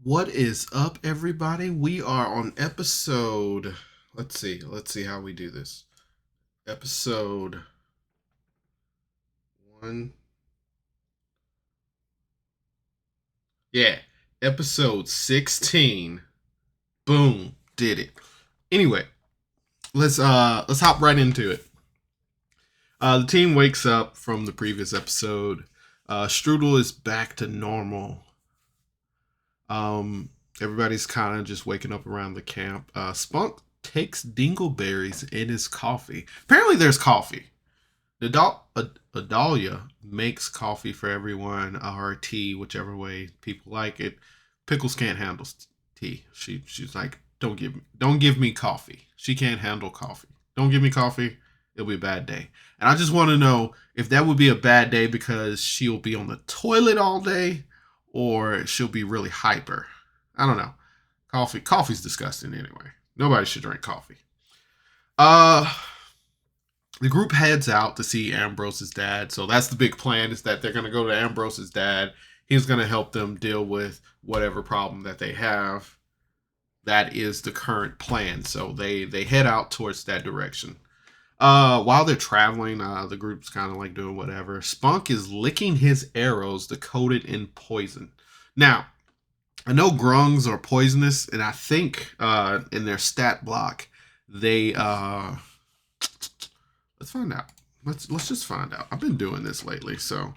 What is up, everybody? We are on episode. Let's see how we do this. Episode one. Yeah, episode 16. Boom, did it. Anyway, let's hop right into it. The team wakes up from the previous episode. Strudel is back to normal. Um, Everybody's kind of just waking up around the camp. Spunk takes dingleberries in his coffee. Apparently, there's coffee. Adalia makes coffee for everyone, or tea, whichever way people like it. Pickles can't handle tea. She's like, don't give me coffee. She can't handle coffee. Don't give me coffee. It'll be a bad day. And I just want to know if that would be a bad day because she'll be on the toilet all day, or she'll be really hyper. I don't know. Coffee's disgusting anyway. Nobody should drink coffee. Uh the group heads out to see Ambrose's dad. So that's the big plan, is that they're going to go to Ambrose's dad. He's going to help them deal with whatever problem that they have. That is the current plan. So they head out towards that direction. While they're traveling, the group's kind of like doing whatever. Spunk is licking his arrows coated in poison. Now, I know grungs are poisonous, and I think in their stat block they let's find out. Let's just find out. I've been doing this lately, so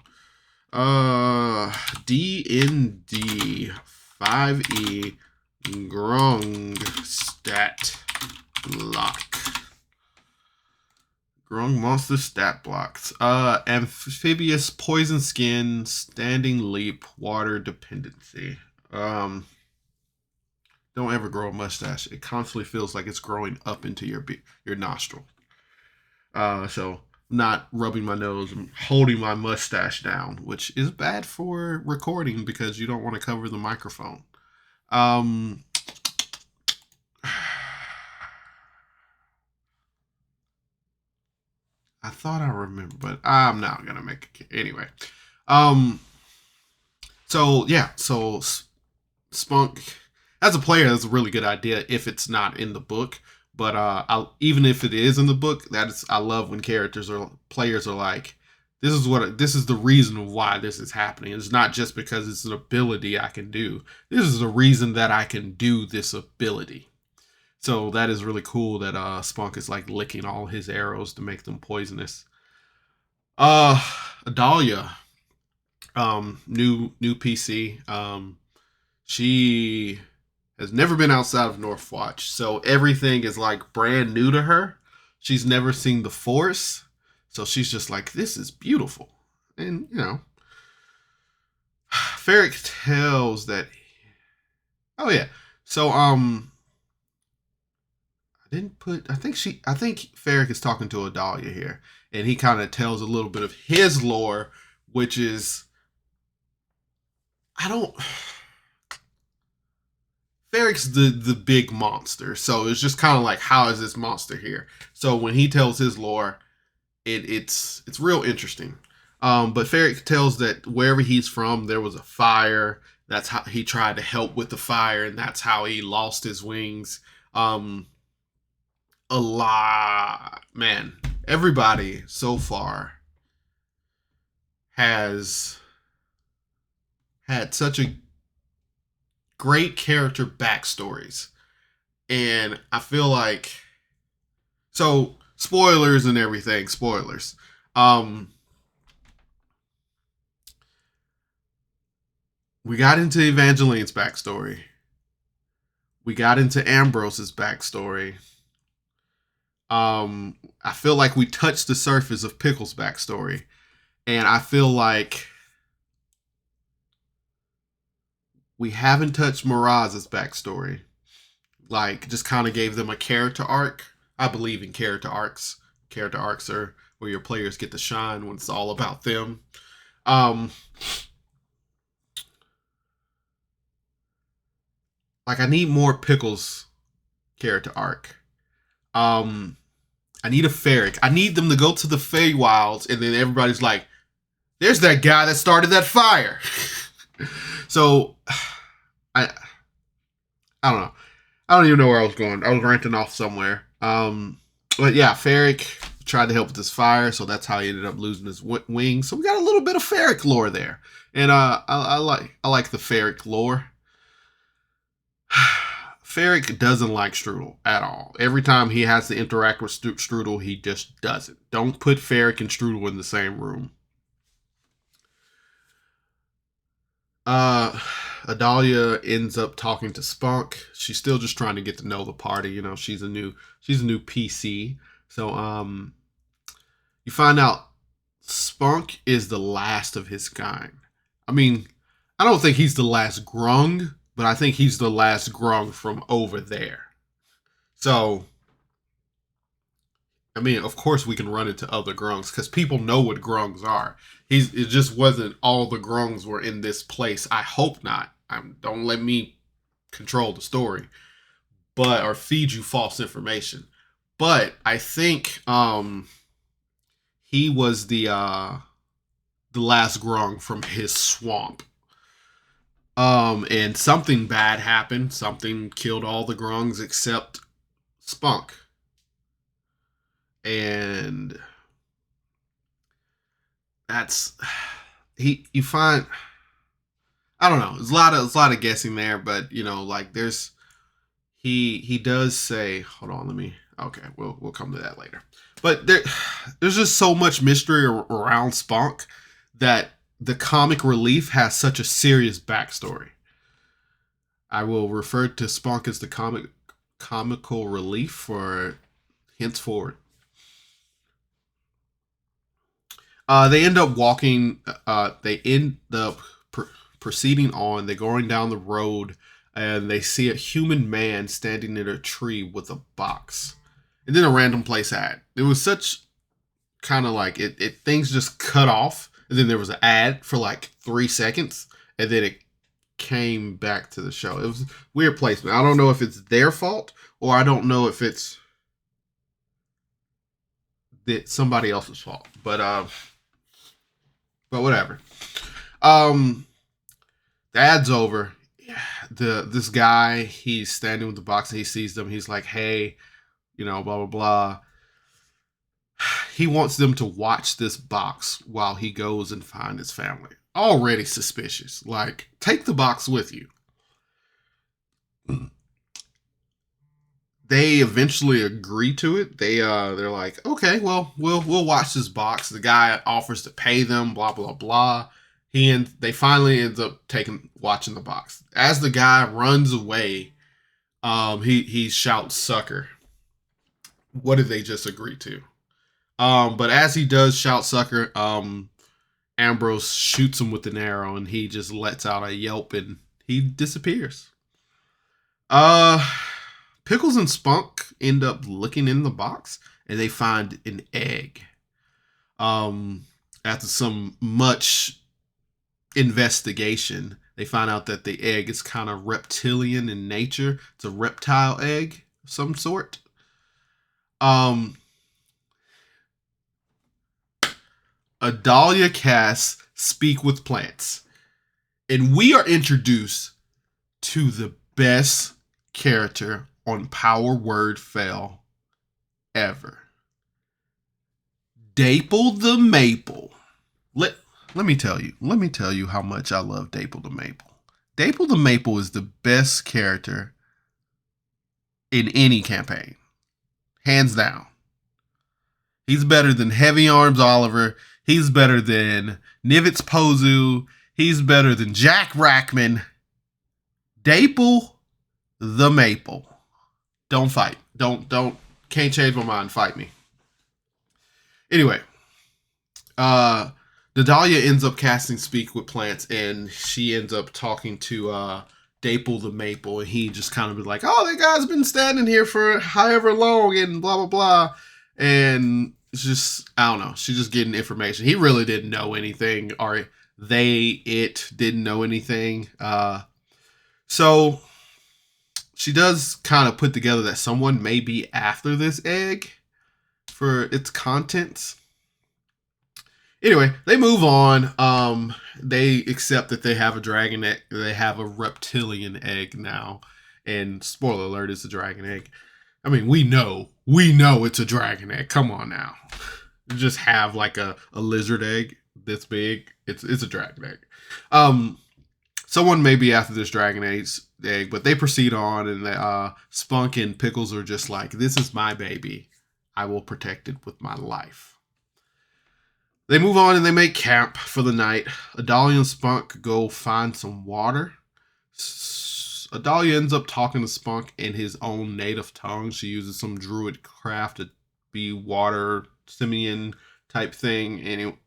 D&D 5e grung stat block. Grung monster stat blocks. Amphibious, poison skin, standing leap, water dependency. Don't ever grow a mustache. It constantly feels like it's growing up into your nostril. So not rubbing my nose and holding my mustache down, which is bad for recording because you don't want to cover the microphone. I thought I remember, but I'm not gonna make it anyway. Um, so Spunk, as a player, that's a really good idea if it's not in the book. But even if it is in the book, I love when players are like, this is the reason why this is happening. It's not just because it's an ability I can do. This is the reason that I can do this ability. So that is really cool that Spunk is like licking all his arrows to make them poisonous. Adalia, new PC. She has never been outside of Northwatch, so everything is like brand new to her. She's never seen the Force, so she's just like, this is beautiful. And Ferric tells that. Oh yeah, so I didn't put. I think Ferric is talking to Adalia here, and he kind of tells a little bit of his lore, which is, I don't. Ferric's the big monster, so it's just kind of like, how is this monster here? So when he tells his lore, it's real interesting. But Ferric tells that wherever he's from, there was a fire. That's how he tried to help with the fire, and that's how he lost his wings. A lot, man. Everybody so far has had such a great character backstories. And I feel like, so spoilers and everything, spoilers. We got into Evangeline's backstory. We got into Ambrose's backstory. I feel like we touched the surface of Pickle's backstory. And I feel like we haven't touched Miraz's backstory. Like, just kind of gave them a character arc. I believe in character arcs. Character arcs are where your players get to shine when it's all about them. Like, I need more Pickles character arc. I need a Ferric. I need them to go to the Feywilds, and then everybody's like, there's that guy that started that fire. So, I don't know. I don't even know where I was going. I was ranting off somewhere. But yeah, Ferric tried to help with this fire, so that's how he ended up losing his wings. So we got a little bit of Ferric lore there, and I like the Ferric lore. Ferric doesn't like Strudel at all. Every time he has to interact with Strudel, he just doesn't. Don't put Ferric and Strudel in the same room. Uh, Adalia ends up talking to Spunk. She's still just trying to get to know the party. You know, she's a new PC. So you find out Spunk is the last of his kind. I mean, I don't think he's the last grung, but I think he's the last grung from over there. So, I mean, of course we can run into other grungs because people know what grungs are. It just wasn't all the grungs were in this place. I hope not. Don't let me control the story, but or feed you false information. But I think he was the last grung from his swamp. And something bad happened. Something killed all the grungs except Spunk. And that's you find, I don't know. There's a lot of guessing there, but you know, like he does say, hold on, okay, we'll come to that later. But there's just so much mystery around Spunk that the comic relief has such a serious backstory. I will refer to Spunk as the comical relief for henceforward. They end up walking. They end up proceeding on. They're going down the road, and they see a human man standing in a tree with a box, and then a random place ad. It was such kind of like it. Things just cut off, and then there was an ad for like 3 seconds, and then it came back to the show. It was weird placement. I don't know if it's their fault or I don't know if it's somebody else's fault. But whatever. The ad's over. This guy, he's standing with the box and he sees them. He's like, hey, you know, blah blah blah. He wants them to watch this box while he goes and find his family. Already suspicious. Like, take the box with you. They eventually agree to it. They're like, okay, well, we'll watch this box. The guy offers to pay them, blah blah blah. They finally ends up watching the box. As the guy runs away, he shouts sucker. What did they just agree to? But as he does shout sucker, Ambrose shoots him with an arrow and he just lets out a yelp and he disappears. Pickles and Spunk end up looking in the box and they find an egg. After some much investigation, they find out that the egg is kind of reptilian in nature. It's a reptile egg of some sort. Adalia casts Speak with Plants. And we are introduced to the best character on Power Word Fail ever. DAPLE the Maple. Let me tell you how much I love DAPLE the Maple. DAPLE the Maple is the best character in any campaign. Hands down. He's better than Heavy Arms Oliver. He's better than Nivitz Pozu. He's better than Jack Rackman. DAPLE the Maple. Don't fight. Don't. Can't change my mind. Fight me. Anyway, Nadalia ends up casting Speak with Plants, and she ends up talking to DAPLE the Maple, and he just kind of be like, "Oh, that guy's been standing here for however long," and blah blah blah, and it's just, I don't know. She's just getting information. He really didn't know anything, or it didn't know anything. So she does kind of put together that someone may be after this egg for its contents. Anyway, they move on. They accept that they have a dragon egg. They have a reptilian egg now. And spoiler alert, it's a dragon egg. I mean, we know it's a dragon egg. Come on now. You just have like a lizard egg this big. It's a dragon egg. Someone may be after this dragon egg, but they proceed on, and Spunk and Pickles are just like, this is my baby. I will protect it with my life. They move on and they make camp for the night. Adalia and Spunk go find some water. Adalia ends up talking to Spunk in his own native tongue. She uses some druid craft to be water simian type thing. And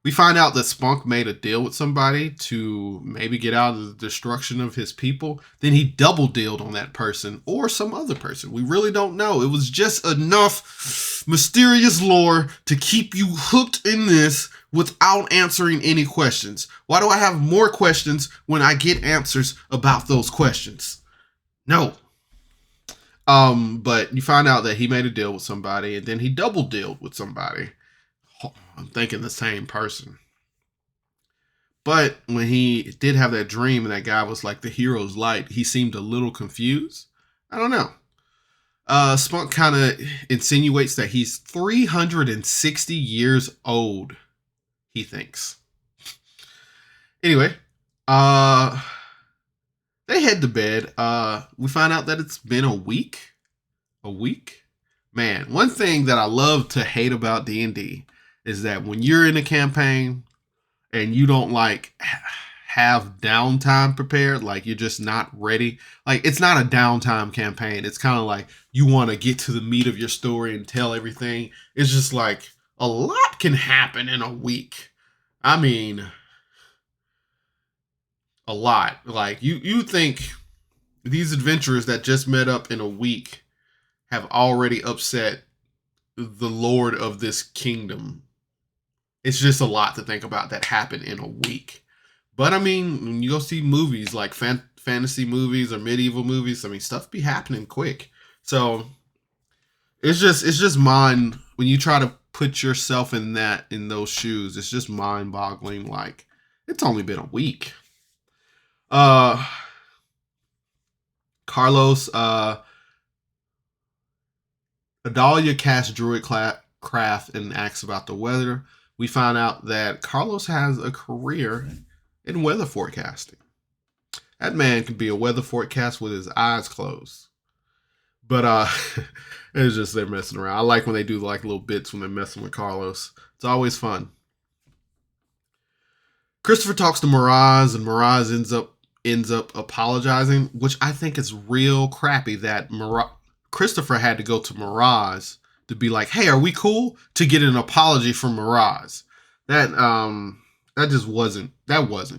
we find out that Spunk made a deal with somebody to maybe get out of the destruction of his people. Then he double dealed on that person or some other person. We really don't know. It was just enough mysterious lore to keep you hooked in this without answering any questions. Why do I have more questions when I get answers about those questions? No. But you find out that he made a deal with somebody and then he double dealed with somebody. I'm thinking the same person. But when he did have that dream and that guy was like the hero's light, he seemed a little confused. I don't know. Spunk kind of insinuates that he's 360 years old, he thinks. Anyway, they head to bed. We find out that it's been a week. A week? Man, one thing that I love to hate about D&D is that when you're in a campaign and you don't like have downtime prepared, like you're just not ready. Like it's not a downtime campaign. It's kind of like you want to get to the meat of your story and tell everything. It's just like a lot can happen in a week. I mean, a lot. Like you think these adventurers that just met up in a week have already upset the lord of this kingdom. It's just a lot to think about that happened in a week. But I mean, when you go see movies like fantasy movies or medieval movies, I mean, stuff be happening quick. So it's just mind when you try to put yourself in those shoes. It's just mind boggling. Like it's only been a week. Carlos, Adalia casts druid craft and asks about the weather. We find out that Carlos has a career in weather forecasting. That man can be a weather forecast with his eyes closed. But it's just they're messing around. I like when they do like little bits when they're messing with Carlos. It's always fun. Christopher talks to Miraz, and Miraz ends up apologizing, which I think is real crappy that Christopher had to go to Miraz to be like, hey, are we cool? To get an apology from Miraz. That just wasn't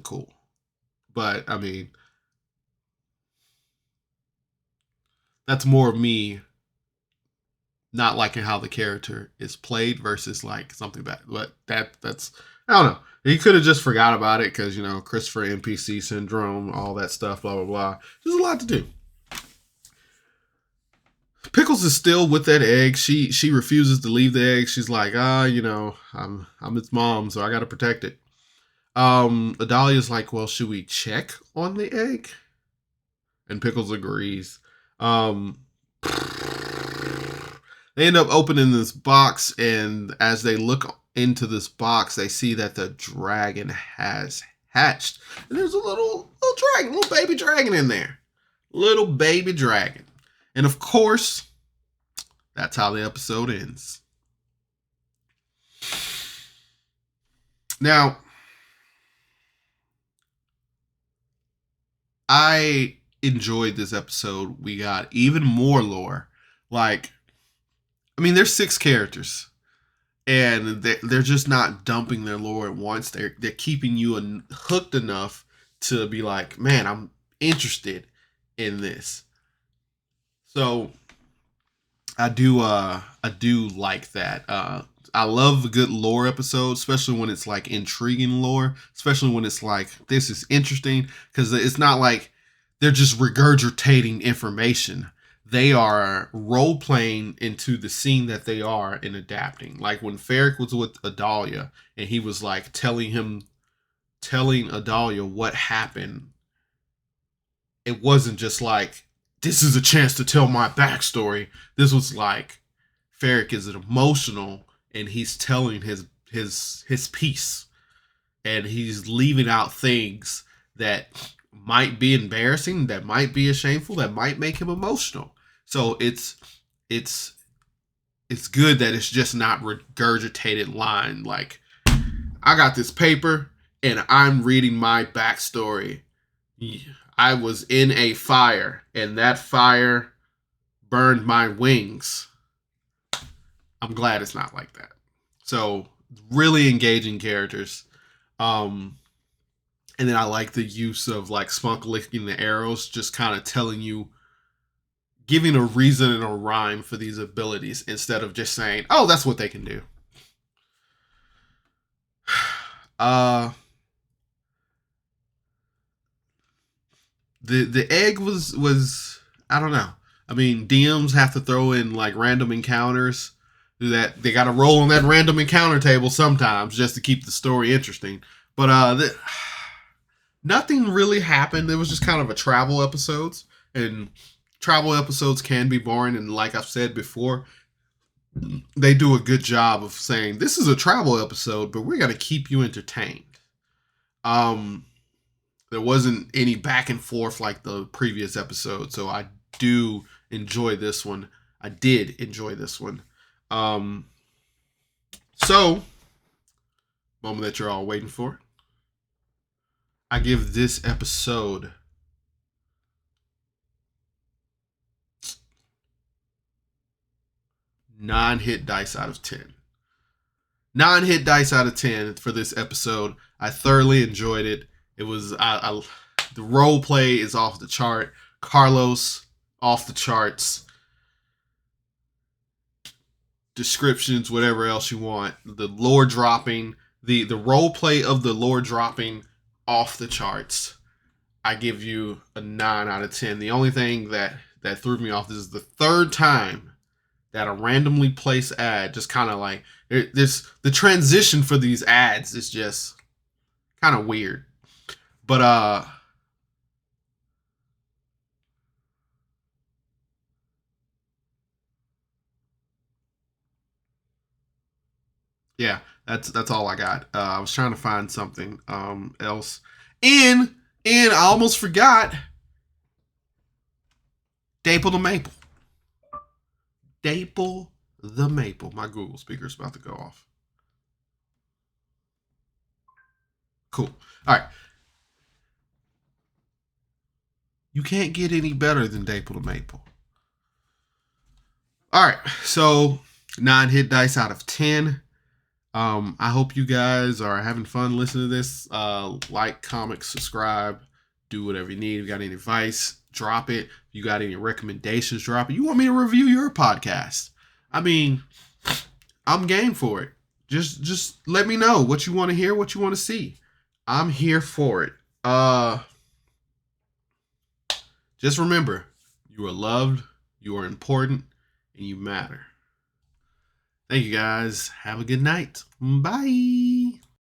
cool. But I mean, that's more of me not liking how the character is played versus like something bad. But that's I don't know. He could have just forgot about it because, you know, Christopher NPC syndrome, all that stuff, blah, blah, blah. There's a lot to do. Pickles is still with that egg. She refuses to leave the egg. She's like, you know, I'm its mom, so I got to protect it. Adalia's like, well, should we check on the egg? And Pickles agrees. They end up opening this box, and as they look into this box, they see that the dragon has hatched. And there's a little dragon, little baby dragon in there. Little baby dragon. And of course, that's how the episode ends. Now, I enjoyed this episode. We got even more lore. Like, I mean, there's 6 characters. And they're just not dumping their lore at once. They're keeping you hooked enough to be like, man, I'm interested in this. So I do like that. I love a good lore episode, especially when it's like intriguing lore, especially when it's like, this is interesting, because it's not like they're just regurgitating information. They are role playing into the scene that they are and adapting. Like when Ferric was with Adalia and he was like telling Adalia what happened it wasn't just like, this is a chance to tell my backstory. This was like, Ferrick is emotional and he's telling his piece, and he's leaving out things that might be embarrassing, that might be shameful, that might make him emotional. So it's it's good that it's just not regurgitated line like, I got this paper and I'm reading my backstory. I was in a fire and that fire burned my wings. I'm glad it's not like that. So really engaging characters. And then I like the use of like Spunk licking the arrows, just kind of telling you, giving a reason and a rhyme for these abilities instead of just saying, oh, that's what they can do. The egg was I don't know. I mean, DMs have to throw in like random encounters that they got to roll on that random encounter table sometimes just to keep the story interesting. But nothing really happened. It was just kind of a travel episodes, and travel episodes can be boring. And like I've said before, they do a good job of saying this is a travel episode, but we're gonna keep you entertained. There wasn't any back and forth like the previous episode, so I do enjoy this one. I did enjoy this one. So, moment that you're all waiting for. I give this episode 9 hit dice out of 10. 9 hit dice out of 10 for this episode. I thoroughly enjoyed it. It was the role play is off the chart. Carlos off the charts. Descriptions, whatever else you want. The lore dropping, the role play of the lore dropping off the charts. I give you a 9 out of 10. The only thing that threw me off, this is the third time that a randomly placed ad just kind of like, the transition for these ads is just kind of weird. But yeah, that's all I got. I was trying to find something else. And I almost forgot, DAPLE the Maple. DAPLE the Maple. My Google speaker's about to go off. Cool. All right. You can't get any better than DAPLE the Maple. All right. So 9 hit dice out of 10. I hope you guys are having fun listening to this. Like, comment, subscribe, do whatever you need. If you got any advice, drop it. If you got any recommendations, drop it. You want me to review your podcast? I mean, I'm game for it. Just let me know what you want to hear, what you want to see. I'm here for it. Just remember, you are loved, you are important, and you matter. Thank you guys. Have a good night. Bye.